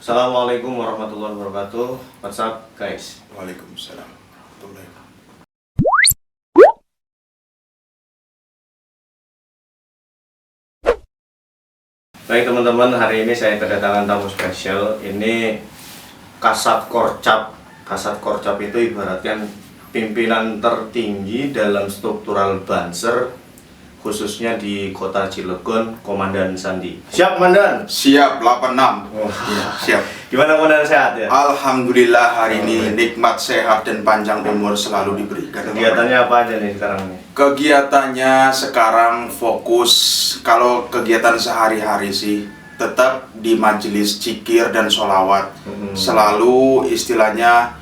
Assalamualaikum warahmatullahi wabarakatuh. What's up guys? Waalaikumsalam. Baik teman-teman, hari ini saya kedatangan tamu spesial. Ini Kasat Korcap. Kasat Korcap itu ibaratkan pimpinan tertinggi dalam struktural Banser, khususnya di kota Cilegon, Komandan Sandi. Siap Komandan? Siap 86. Oh, Ya, siap. Gimana Komandan, sehat ya? Alhamdulillah hari ini nikmat, sehat dan panjang umur selalu diberikan. Kegiatannya apa aja nih sekarang nih? Kegiatannya sekarang fokus, kalau kegiatan sehari-hari sih tetap di majelis cikir dan sholawat. Selalu istilahnya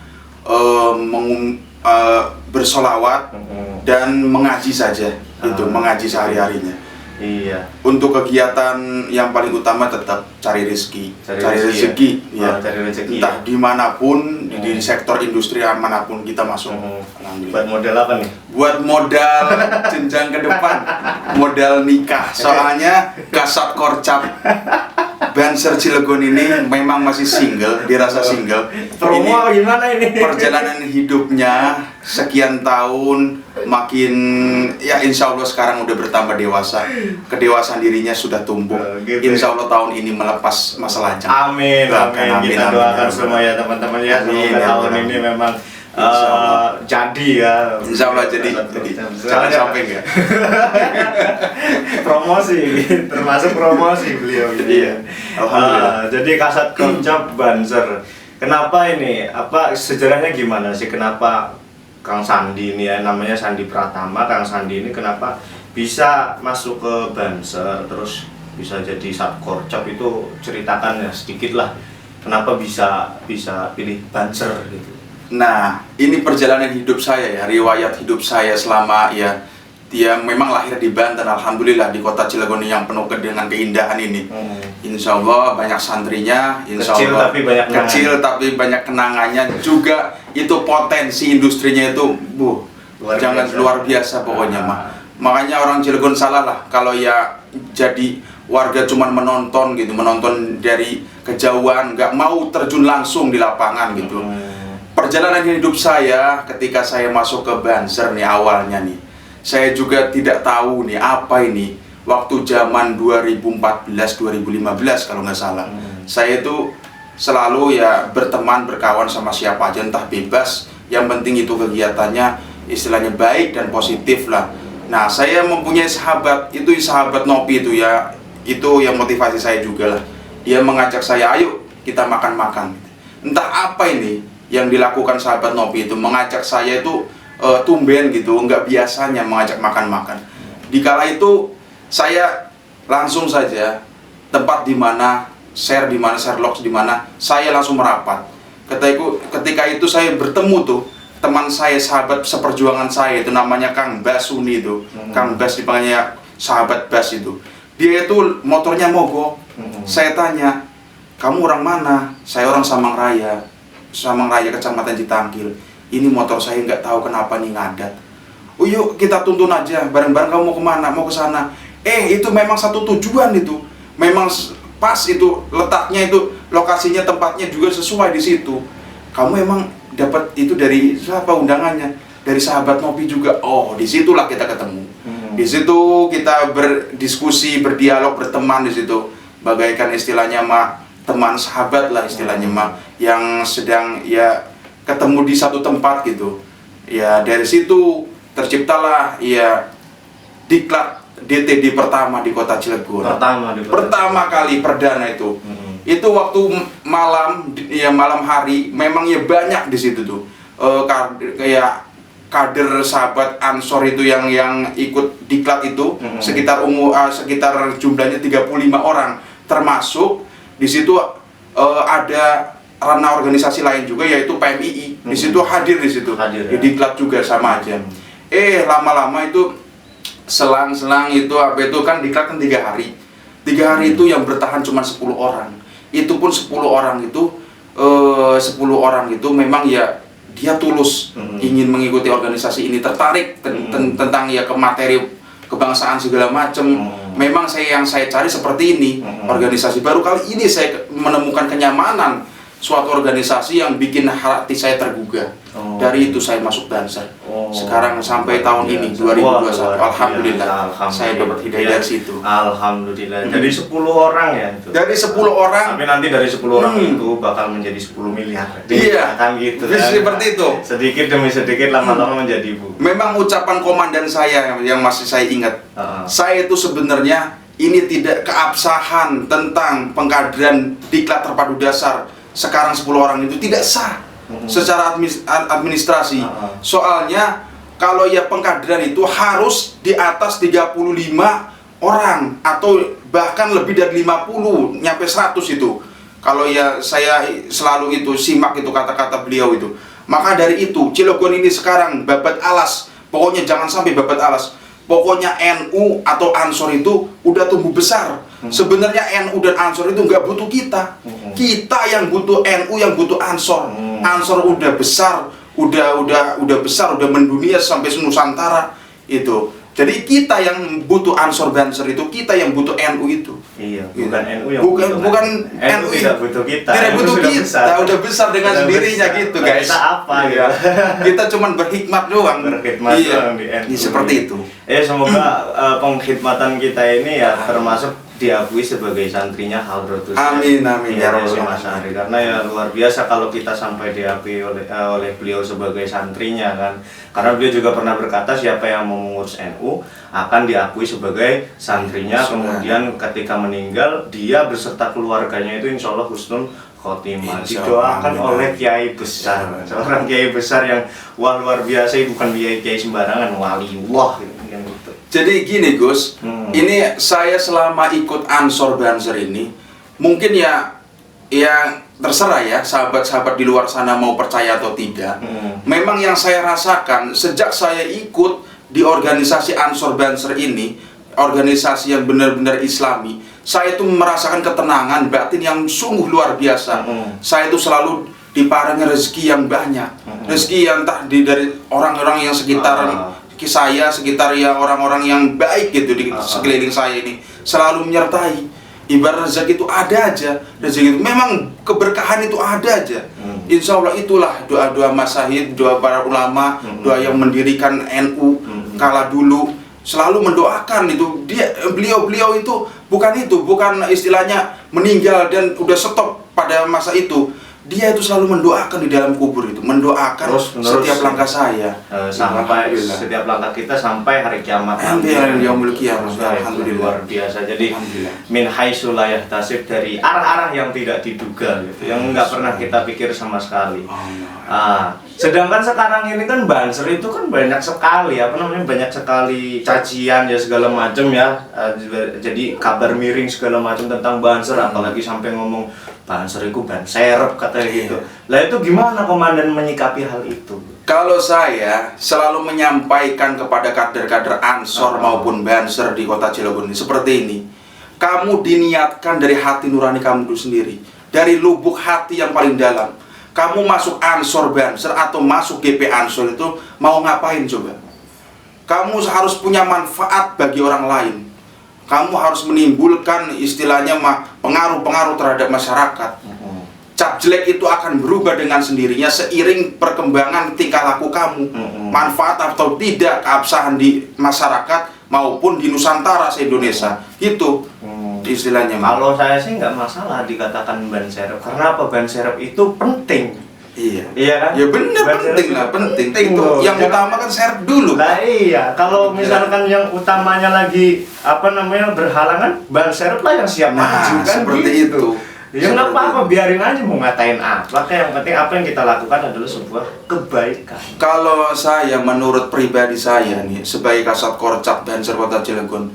bersolawat dan mengaji saja, itu mengaji sehari-harinya. Iya. Untuk kegiatan yang paling utama tetap cari rezeki, Cari rezeki ya. cari rezeki Entah ya? dimanapun, di sektor industri manapun kita masuk. Alhamdulillah. Buat model apa nih? Buat modal jenjang ke depan, modal nikah. Soalnya Kasat Korcap Banser Cilegon ini memang masih single, dirasa single. Promo gimana ini? Perjalanan hidupnya sekian tahun, makin ya insya Allah sekarang udah bertambah dewasa. Kedewasaan dirinya sudah tumbuh. Gitu. Insya Allah tahun ini melepas masa lajang. Amin, amin. Kita doakan semua ya teman-teman ya. Semoga tahun ini memang jadi ya. Insya Allah jadi. Jangan sampai enggak. Promosi, termasuk promosi beliau. Iya. Alhamdulillah. Jadi Kasat Korcap Banser. Kenapa ini? Apa sejarahnya gimana sih? Kenapa Kang Sandi ini ya, namanya Sandi Pratama, Kang Sandi ini kenapa bisa masuk ke Banser, terus bisa jadi Satkorcap? Itu ceritakan ya sedikit lah. Kenapa bisa pilih Banser gitu? Nah, ini perjalanan hidup saya ya, riwayat hidup saya selama ya memang lahir di Banten, alhamdulillah di kota Cilegon yang penuh dengan keindahan ini. Insya Allah banyak santrinya, insya Kecil Allah tapi banyak kenangan. kecil tapi banyak kenangannya juga. Itu potensi industrinya itu, luar biasa pokoknya mah. Makanya orang Cilegon salah lah kalau ya jadi warga cuman menonton gitu, menonton dari kejauhan, nggak mau terjun langsung di lapangan gitu. Perjalanan hidup saya ketika saya masuk ke Banser nih awalnya nih, saya juga tidak tahu nih apa ini. Waktu zaman 2014-2015 kalau nggak salah, saya itu selalu ya berteman, berkawan sama siapa aja, entah bebas. Yang penting itu kegiatannya istilahnya baik dan positif lah. Nah, saya mempunyai sahabat, itu sahabat Nopi itu ya, itu yang motivasi saya juga lah. Dia mengajak saya, ayo kita makan-makan. Entah apa ini yang dilakukan sahabat Nopi itu, mengajak saya itu tumben gitu, nggak biasanya mengajak makan-makan. Dikala itu saya langsung saja tempat di mana, share di mana, share logs di mana, saya langsung merapat. Ketika itu saya bertemu tuh teman saya, sahabat seperjuangan saya itu namanya Kang Basuni itu, Kang Bas dipanggilnya sahabat Bas itu. Dia itu motornya mogok. Saya tanya, kamu orang mana? Saya orang Samang Raya Kecamatan Citangkil. Ini motor saya nggak tahu kenapa nih ngadat. Oh yuk kita tuntun aja bareng-bareng. Kamu mau kemana? Mau ke sana. Itu memang satu tujuan itu. Memang pas itu letaknya, itu lokasinya, tempatnya juga sesuai di situ. Kamu emang dapat itu dari siapa undangannya? Dari sahabat Nopi juga. Oh, disitulah kita ketemu. Di situ kita berdiskusi, berdialog, berteman di situ. Bagaikan istilahnya teman sahabat lah istilahnya yang sedang ya ketemu di satu tempat gitu. Ya dari situ terciptalah ya diklat DTD pertama di kota Cilegon. Pertama kali perdana itu. Itu waktu malam ya, malam hari memang ya banyak di situ tuh. Kayak kader sahabat Ansor itu yang ikut diklat itu sekitar jumlahnya 35 orang, termasuk di situ ada ranah organisasi lain juga yaitu PMII. Di situ hadir di situ. Di diklat juga sama aja. Lama-lama itu selang-selang itu apa itu kan diklat kan 3 hari. 3 hari itu yang bertahan cuma 10 orang. Itu pun 10 orang itu memang ya dia tulus ingin mengikuti organisasi ini, tertarik tentang ya ke materi kebangsaan segala macam. Memang yang saya cari seperti ini, organisasi baru. Kali ini saya menemukan kenyamanan suatu organisasi yang bikin hati saya tergugah. Dari itu saya masuk Banser. Sekarang sampai tahun ini 2021, alhamdulillah, saya dapat hidayah dari situ. Alhamdulillah. Jadi 10 orang ya itu. Dari 10 orang. Tapi nanti dari 10 orang itu bakal menjadi 10 miliar. Iya. Kan gitu. Seperti itu. Sedikit demi sedikit lama-lama menjadi Bu. Memang ucapan komandan saya yang masih saya ingat. Saya itu sebenarnya ini tidak keabsahan tentang pengkaderan diklat terpadu dasar. Sekarang 10 orang itu tidak sah secara administrasi. Soalnya kalau ya pengkaderan itu harus di atas 35 orang atau bahkan lebih dari 50 nyampe 100 itu. Kalau ya saya selalu itu simak itu kata-kata beliau itu. Maka dari itu Cilegon ini sekarang babat alas. Pokoknya jangan sampai babat alas. Pokoknya NU atau Ansor itu udah tumbuh besar. Sebenarnya NU dan Ansor itu nggak butuh kita. Kita yang butuh NU, yang butuh Ansor. Ansor udah besar, udah besar, udah mendunia sampai Nusantara itu. Jadi kita yang butuh Ansor Banser itu, kita yang butuh NU itu. Iya, bukan NU yang bukan NU tidak butuh kita. Tidak butuh kita, udah besar dengan sendirinya besar. gitu, guys. Kita apa ya? Kita cuman berhikmat doang. Berkhidmat doang di NU. Seperti itu. Semoga pengkhidmatan kita ini ya termasuk diakui sebagai santrinya Hadratus. Amin amin ya Rabbal Alamin. Karena ya luar biasa kalau kita sampai diakui oleh beliau sebagai santrinya kan. Karena beliau juga pernah berkata siapa yang mau mengurus NU akan diakui sebagai santrinya. Kemudian ketika meninggal dia beserta keluarganya itu insya Allah husnul khotimah. Didoakan oleh kiai besar, seorang kiai besar yang luar biasa, bukan kiai sembarangan, waliullah gitu. Jadi gini Gus, ini saya selama ikut Ansor Banser ini, mungkin ya terserah ya sahabat-sahabat di luar sana mau percaya atau tidak. Memang yang saya rasakan sejak saya ikut di organisasi Ansor Banser ini, organisasi yang benar-benar Islami, saya itu merasakan ketenangan batin yang sungguh luar biasa. Saya itu selalu diparingi rezeki yang banyak, rezeki yang entah dari orang-orang yang sekitar saya, sekitar ya orang-orang yang baik gitu di sekeliling saya ini selalu menyertai. Ibarat rezeki itu ada aja, rezeki itu memang keberkahan itu ada aja. Insya Allah itulah doa-doa masyahid, doa para ulama, doa yang mendirikan NU kala dulu selalu mendoakan itu. Beliau itu bukan istilahnya meninggal dan udah stop pada masa itu. Dia itu selalu mendoakan di dalam kubur itu, mendoakan setiap langkah saya sampai setiap langkah kita sampai hari kiamat. Alhamdulillah, luar biasa. Jadi min haitsu la yahtasib, dari arah-arah yang tidak diduga gitu, yang nggak pernah kita pikir sama sekali. Sedangkan sekarang ini kan Banser itu kan banyak sekali banyak sekali cacian ya segala macam ya. Jadi kabar miring segala macam tentang Banser, apalagi sampai ngomong Banser itu ban serep katanya gitu. Lah itu gimana komandan menyikapi hal itu? Kalau saya selalu menyampaikan kepada kader-kader Ansor maupun Banser di kota Cilegon ini seperti ini. Kamu diniatkan dari hati nurani kamu itu sendiri, dari lubuk hati yang paling dalam. Kamu masuk Ansor Banser atau masuk GP Ansor itu mau ngapain coba? Kamu harus punya manfaat bagi orang lain. Kamu harus menimbulkan istilahnya pengaruh-pengaruh terhadap masyarakat. Cap jelek itu akan berubah dengan sendirinya seiring perkembangan tingkah laku kamu. Manfaat atau tidak keabsahan di masyarakat maupun di Nusantara se-Indonesia. Gitu istilahnya. Kalau saya sih nggak masalah dikatakan ban serep. Karena apa? Ban serep itu penting. Iya kan? Ya bener, penting itu. Yang utama kan serep dulu. Nah iya, kalau misalkan yang utamanya lagi berhalangan, ban serep lah yang siap maju kan seperti gitu. Ya nggak apa-apa, biarin aja mau ngatain apa. Yang penting apa yang kita lakukan adalah sebuah kebaikan. Kalau saya menurut pribadi saya nih sebagai Kasat Korcap Banser Kota Cilegon,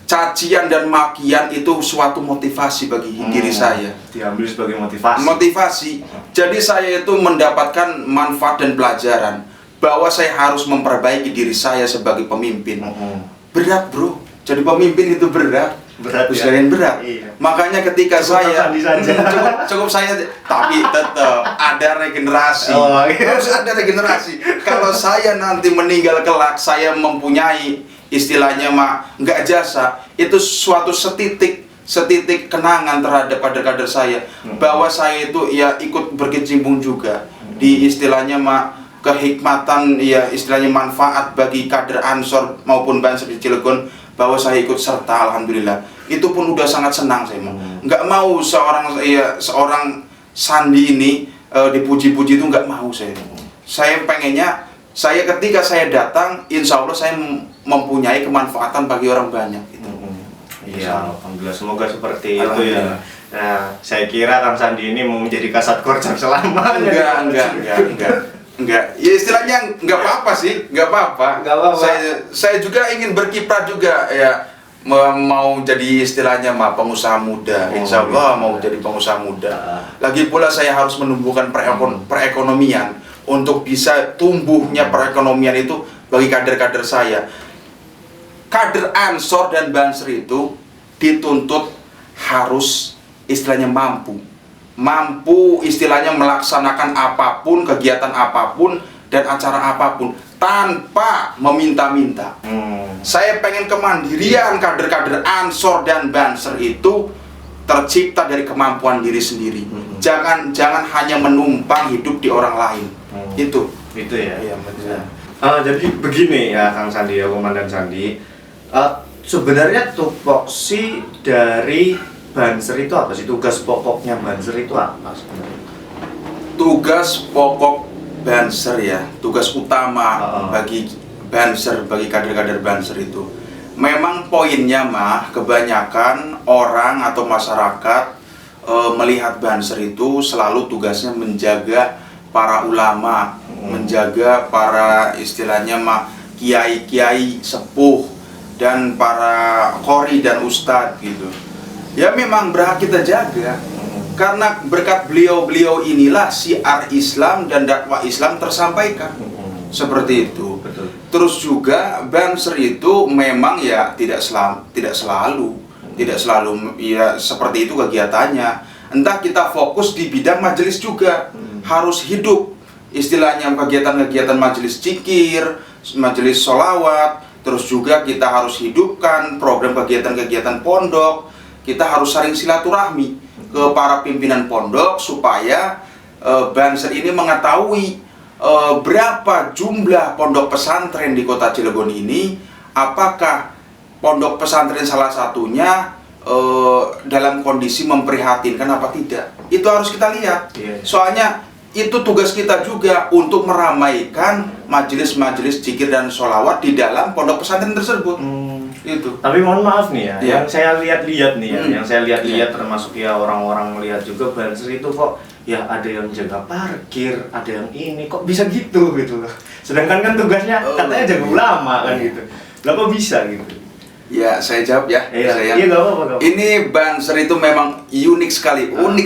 cacian dan makian itu suatu motivasi bagi diri saya. Diambil sebagai motivasi. Motivasi. Jadi saya itu mendapatkan manfaat dan pelajaran bahwa saya harus memperbaiki diri saya sebagai pemimpin. Berat bro, jadi pemimpin itu berat. Berat berat. Iya. Makanya ketika saya cukup saya, tapi tetap ada regenerasi. Harus ada regenerasi. Kalau saya nanti meninggal kelak, saya mempunyai istilahnya nggak jasa, itu suatu setitik kenangan terhadap kader-kader saya, bahwa saya itu ya ikut berkecimpung juga di istilahnya kehikmatan, ya istilahnya manfaat bagi kader Ansor maupun Banser di Cilegon, bahwa saya ikut serta. Alhamdulillah, itu pun udah sangat senang saya. Nggak mau seorang Sandi ini dipuji-puji, itu nggak mau saya. Saya pengennya, ketika saya datang, insya Allah saya mempunyai kemanfaatan bagi orang banyak gitu. Iya, alhamdulillah, semoga seperti itu ya. Nah, saya kira Kang Sandi ini mau menjadi kasat korjam selamanya. Enggak. Ya istilahnya nggak apa-apa sih, nggak apa-apa. Saya juga ingin berkiprah juga ya, mau jadi istilahnya pengusaha muda. Insya Allah mau jadi pengusaha muda. Lagi pula saya harus menumbuhkan perekonomian untuk bisa tumbuhnya perekonomian itu bagi kader-kader saya. Kader Ansor dan Banser itu dituntut harus istilahnya mampu istilahnya melaksanakan apapun, kegiatan apapun dan acara apapun tanpa meminta-minta. Saya pengen kemandirian kader-kader Ansor dan Banser itu tercipta dari kemampuan diri sendiri. Jangan hanya menumpang hidup di orang lain. Itu ya. Iya, benar. Jadi begini ya Kang Sandi, ya Komandan Sandi. Sebenarnya tupoksi dari Banser itu apa sih? Tugas pokoknya Banser itu apa sebenarnya? Tugas pokok Banser ya, tugas utama bagi Banser, bagi kader-kader Banser itu, memang poinnya kebanyakan orang atau masyarakat melihat Banser itu selalu tugasnya menjaga para ulama, menjaga para istilahnya kiai-kiai sepuh dan para qori dan ustadz gitu. Ya memang berhak kita jaga, karena berkat beliau-beliau inilah syiar Islam dan dakwah Islam tersampaikan. Seperti itu. Betul. Terus juga Banser itu memang ya tidak selalu ya seperti itu kegiatannya. Entah kita fokus di bidang majelis juga, harus hidup istilahnya kegiatan-kegiatan majelis zikir, majelis sholawat. Terus juga kita harus hidupkan program kegiatan-kegiatan pondok. Kita harus saling silaturahmi ke para pimpinan pondok supaya Banser ini mengetahui berapa jumlah pondok pesantren di kota Cilegon ini. Apakah pondok pesantren salah satunya dalam kondisi memprihatinkan apa tidak? Itu harus kita lihat. Soalnya itu tugas kita juga untuk meramaikan majelis-majelis zikir dan sholawat di dalam pondok pesantren tersebut. Itu. Tapi mohon maaf nih ya, yang saya lihat-lihat nih ya, yang saya lihat-lihat Yeah. termasuk ya orang-orang melihat juga Banser itu kok ya ada yang jaga parkir, ada yang ini, kok bisa gitu loh. Sedangkan kan tugasnya katanya jaga ulama kan gitu. Lah kok bisa gitu? Ya, saya jawab ya. Iya, nggak apa-apa. Ini Banser itu memang unik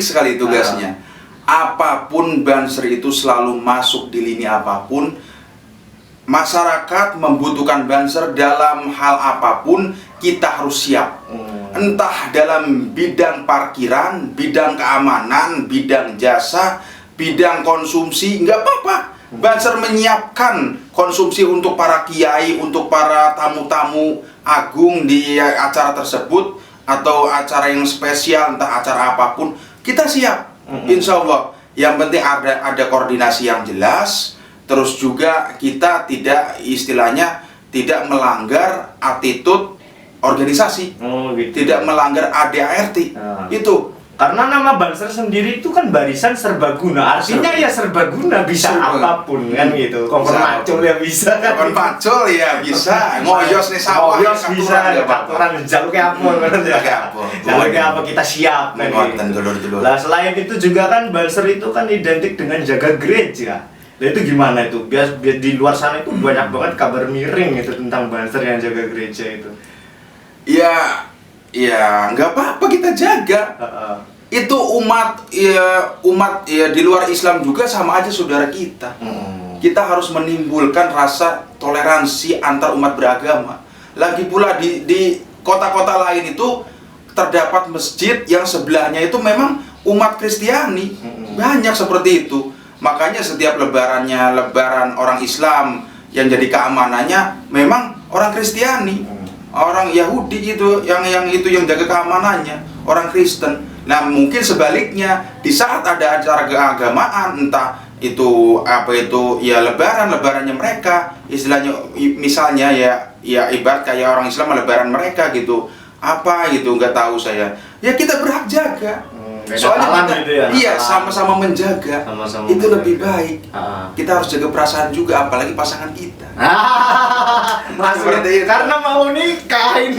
sekali tugasnya. Apapun Banser itu selalu masuk di lini apapun. Masyarakat membutuhkan Banser dalam hal apapun, kita harus siap. Entah dalam bidang parkiran, bidang keamanan, bidang jasa, bidang konsumsi, nggak apa-apa. Banser menyiapkan konsumsi untuk para kiai, untuk para tamu-tamu agung di acara tersebut, atau acara yang spesial, entah acara apapun, kita siap. Insya Allah. Yang penting ada koordinasi yang jelas. Terus juga kita tidak tidak melanggar attitude organisasi, gitu. Tidak melanggar ADART. Itu karena nama Banser sendiri itu kan barisan serbaguna, artinya ya serbaguna, bisa apapun kan gitu. Kompor macul ya bisa kan. Kompor macul ya bisa. Ngoyos nih sawah. Ngoyos bisa. Katuran jaluknya apa? Jaluknya apa kita siap kan gitu. Lah selain itu juga kan Banser itu kan identik dengan jaga gereja. Nah itu gimana itu? Biar di luar sana itu banyak banget kabar miring itu tentang Banser yang jaga gereja itu. Ya nggak apa-apa, kita jaga. Itu umat di luar Islam juga sama aja saudara kita. Kita harus menimbulkan rasa toleransi antar umat beragama. Lagi pula di kota-kota lain itu terdapat masjid yang sebelahnya itu memang umat Kristiani. Banyak seperti itu. Makanya setiap lebaran orang Islam yang jadi keamanannya memang orang Kristiani, orang Yahudi itu yang jaga keamanannya orang Kristen. Nah mungkin sebaliknya di saat ada acara keagamaan, entah itu ya lebarannya mereka, istilahnya misalnya ya ibarat kayak orang Islam lebaran mereka gitu, nggak tahu saya, ya kita berhak jaga. Soalnya kita, gitu ya, iya sama-sama menjaga, itu lebih baik. Kita harus jaga perasaan juga, apalagi pasangan kita. Maksudnya karena mau nikahin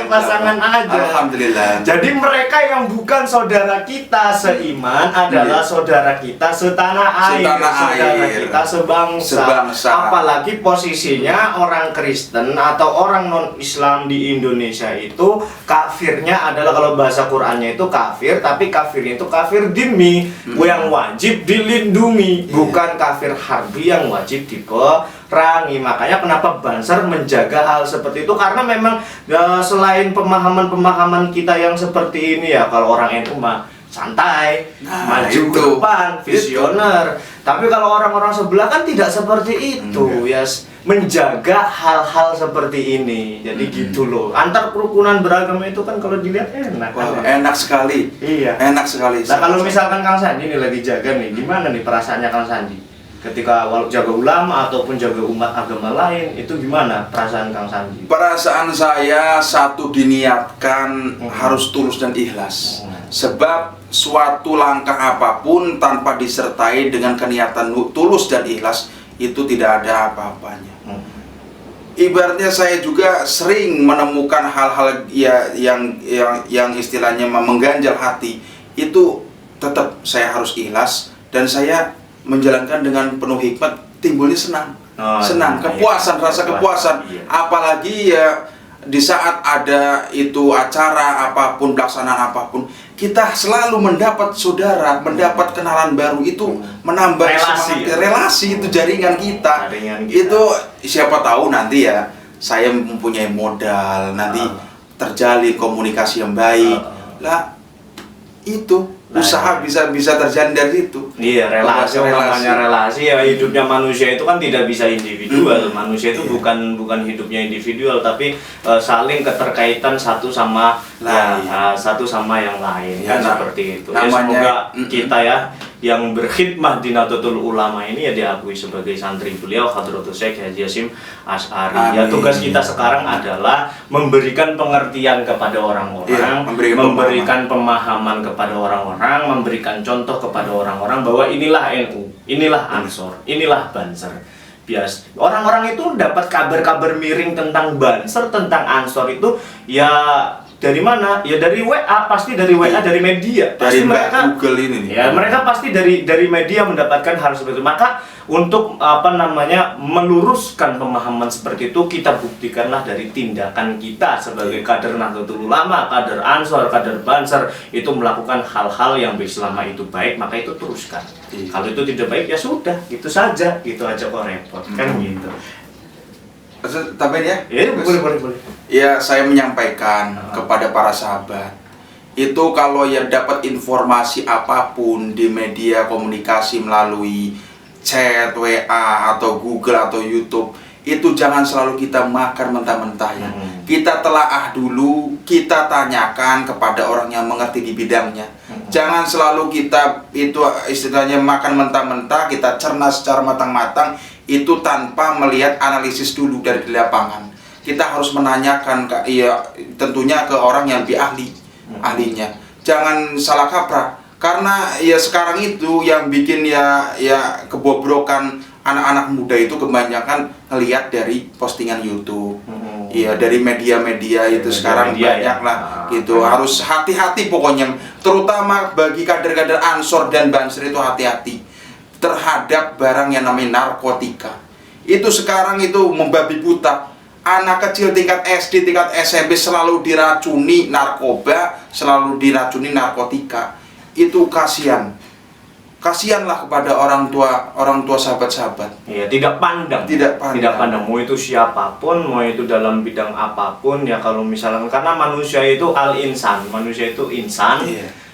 pasangan aja. Alhamdulillah. Jadi mereka yang bukan saudara kita seiman adalah saudara kita setanah air, saudara kita sebangsa. Apalagi posisinya orang Kristen atau orang non-Islam di Indonesia itu kafirnya adalah, kalau bahasa Qur'annya itu kafir, tapi kafirnya itu kafir dhimmi, yang wajib dilindungi, bukan kafir harbi yang wajib diperangi. Makanya kenapa Banser menjaga hal seperti itu, karena memang selain pemahaman-pemahaman kita yang seperti ini ya, kalau orang NU mah santai, maju ke depan, visioner. Tapi kalau orang-orang sebelah kan tidak seperti itu, ya menjaga hal-hal seperti ini. Jadi gitu loh. Antar kerukunan beragama itu kan kalau dilihat enak. Enak sekali. Iya. Enak sekali. Nah kalau misalkan Kang Sandi ini lagi jaga nih, gimana nih perasaannya Kang Sandi? Ketika jaga ulama ataupun jaga umat agama lain, itu gimana perasaan Kang Sandi? Perasaan saya satu diniatkan harus tulus dan ikhlas. Sebab suatu langkah apapun tanpa disertai dengan keniatan tulus dan ikhlas itu tidak ada apa-apanya. Ibaratnya saya juga sering menemukan hal-hal yang istilahnya mengganjal hati, itu tetap saya harus ikhlas dan saya menjalankan dengan penuh hikmat, timbulnya senang, kepuasan, rasa kepuasan. Apalagi ya di saat ada itu acara apapun, pelaksanaan apapun, kita selalu mendapat saudara, mendapat kenalan baru, itu menambah relasi itu jaringan kita. Itu siapa tahu nanti ya saya mempunyai modal, nanti terjalin komunikasi yang baik. Lah itu usaha bisa terjalin dari situ. Iya, relasi. Namanya relasi ya, hidupnya manusia itu kan tidak bisa individual. Manusia itu bukan hidupnya individual, tapi saling keterkaitan satu sama yang lain. Ya, kan seperti itu. Namanya, semoga kita ya yang berkhidmah di Nahdlatul Ulama ini ya diakui sebagai santri beliau Hadratus Syekh Haji Hasyim Asy'ari. Ya tugas kita sekarang adalah memberikan pengertian kepada orang-orang, memberikan pemahaman kepada orang-orang, memberikan contoh kepada orang-orang bahwa inilah NU, inilah Ansor, inilah Banser. Bias. Orang-orang itu dapat kabar-kabar miring tentang Banser, tentang Ansor itu ya dari mana? Ya dari WA, pasti dari WA, dari media. Pasti dari mereka Google ini. Ya, mereka pasti dari media mendapatkan hal seperti itu. Maka untuk meluruskan pemahaman seperti itu, kita buktikanlah dari tindakan kita sebagai kader Nahdlatul Ulama, kader Ansor, kader Banser, itu melakukan hal-hal yang selama itu baik, maka itu teruskan. Kalau itu tidak baik ya sudah, gitu saja, gitu aja kok repot, kan gitu. Tambahin ya? Ya, boleh. Ya, saya menyampaikan kepada para sahabat, itu kalau ya dapat informasi apapun di media komunikasi melalui chat, WA, atau Google, atau YouTube, itu jangan selalu kita makan mentah-mentah ya. Kita telaah dulu, kita tanyakan kepada orang yang mengerti di bidangnya. Jangan selalu kita itu istilahnya makan mentah-mentah, kita cerna secara matang-matang, itu tanpa melihat analisis dulu dari di lapangan. Kita harus menanyakan tentunya ke orang yang lebih ahlinya. Jangan salah kaprah, karena ya sekarang itu yang bikin ya kebobrokan anak-anak muda itu kebanyakan ngelihat dari postingan YouTube. Iya, dari media-media itu sekarang banyak lah gitu. Harus hati-hati pokoknya, terutama bagi kader-kader Ansor dan Banser itu hati-hati terhadap barang yang namanya narkotika. Itu sekarang itu membabi buta. Anak kecil tingkat SD, tingkat SMP selalu diracuni narkoba, selalu diracuni narkotika. Itu kasihan. Kasihanlah kepada orang tua sahabat-sahabat. Iya, tidak pandang. Mau itu siapapun, mau itu dalam bidang apapun ya, kalau misalnya karena manusia itu al-insan, manusia itu insan.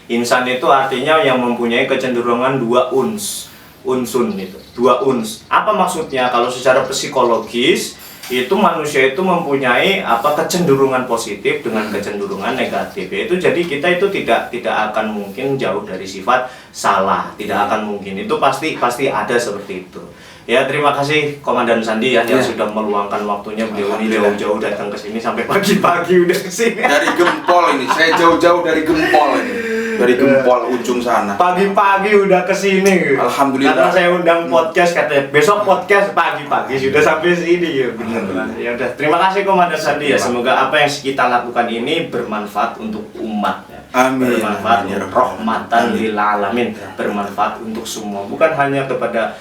Insan itu artinya yang mempunyai kecenderungan dua uns. unsun itu, 2 uns. Apa maksudnya? Kalau secara psikologis itu manusia itu mempunyai kecenderungan positif dengan kecenderungan negatif. Itu jadi kita itu tidak akan mungkin jauh dari sifat salah, tidak akan mungkin. Itu pasti ada seperti itu. Ya, terima kasih Komandan Sandi yang sudah meluangkan waktunya. Beliau ini jauh-jauh datang ke sini sampai pagi-pagi udah ke sini. Dari Gempol ini, saya jauh-jauh dari Gempol ini. Dari Gempol ujung sana. Pagi-pagi udah ke sini. Alhamdulillah. Karena saya undang podcast katanya besok podcast pagi-pagi sudah sampai sini ya. Benar. Ya udah, terima kasih Komandan Sandi ya. Semoga apa yang kita lakukan ini bermanfaat untuk umat ya. Amin. Bermanfaat rahmatan lil alamin, bermanfaat untuk semua, bukan hanya kepada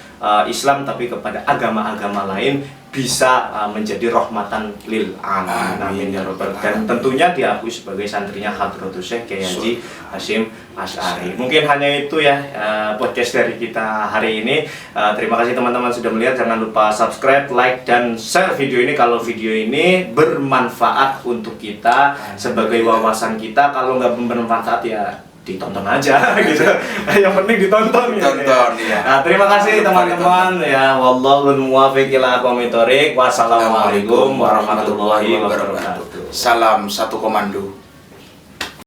Islam tapi kepada agama-agama lain bisa menjadi rahmatan lil alamin. Amin ya rabbal. Dan tentunya diakui sebagai santrinya Hadratus Syekh Kyai Haji Hasyim Asy'ari. Mungkin hanya itu ya podcast dari kita hari ini. Terima kasih teman-teman sudah melihat. Jangan lupa subscribe, like, dan share video ini kalau video ini bermanfaat untuk kita sebagai wawasan kita. Kalau nggak bermanfaat ya ditonton aja gitu. Yang penting ditonton ya. Nah, terima kasih teman-teman ya. Wallahul muwaffiq ila aqwamit thoriq. Wassalamualaikum warahmatullahi wabarakatuh. Salam satu komando.